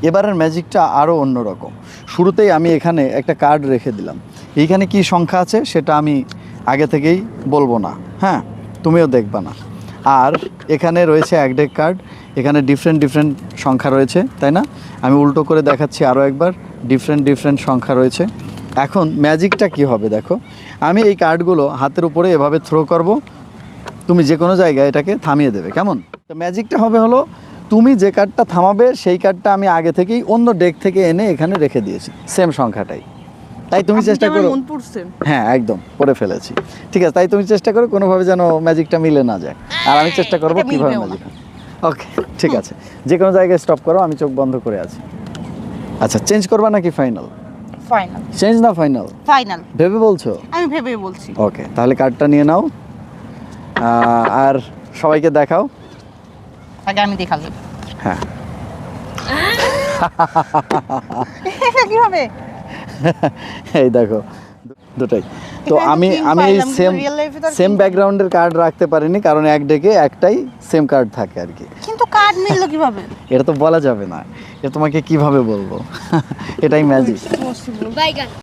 এবারের ম্যাজিকটা আরও অন্যরকম। শুরুতেই আমি এখানে একটা কার্ড রেখে দিলাম। এইখানে কি সংখ্যা আছে সেটা আমি আগে থেকেই বলবো না, হ্যাঁ, তুমিও দেখবা না। আর এখানে রয়েছে এক ডেক কার্ড, এখানে ডিফারেন্ট সংখ্যা রয়েছে, তাই না? আমি উল্টো করে দেখাচ্ছি আরও একবার, ডিফারেন্ট সংখ্যা রয়েছে। এখন ম্যাজিকটা কি হবে দেখো, আমি এই কার্ডগুলো হাতের উপরে এভাবে থ্রো করব, তুমি যে কোনো জায়গায় এটাকে থামিয়ে দেবে, কেমন? তো ম্যাজিকটা হবে হলো, তুমি যে কার্ডটা থামাবে সেই কার্ডটা আমি আগে থেকেই অন্য ডেক থেকে এনে এখানে রেখে দিয়েছি, সেম সংখ্যাটাই। তাই তুমি চেষ্টা করো। হ্যাঁ, একদম পড়ে ফেলেছি। ঠিক আছে, তাই তুমি চেষ্টা করো কোনোভাবে যেন ম্যাজিকটা মিলে না যায়, আর আমি চেষ্টা করবো কীভাবে ম্যাজিক হয়। ওকে, ঠিক আছে, যে কোনো জায়গায় স্টপ করো, আমি চোখ বন্ধ করে আছি। আচ্ছা, চেঞ্জ করবা নাকি ফাইনাল? ফাইনাল। চেঞ্জ না ফাইনাল? ফাইনাল। ভেবে বলছো? আমি ভেবে বলছি। ওকে, তাহলে কার্ডটা নিয়ে নাও আর সবাইকে দেখাও। আগে আমি দেখাবো। হ্যাঁ। কি হবে? এই দেখো দুটাই তো আমি এই সেম ব্যাকগ্রাউন্ডের কার্ড রাখতে পারিনি, কারণ এক ডেকে একটাই সেম কার্ড থাকে আর কি। কিন্তু কার্ড মিললো কিভাবে? এটা তো বলা যাবে না, এটা তোমাকে কিভাবে বলবো? এটাই ম্যাজিক।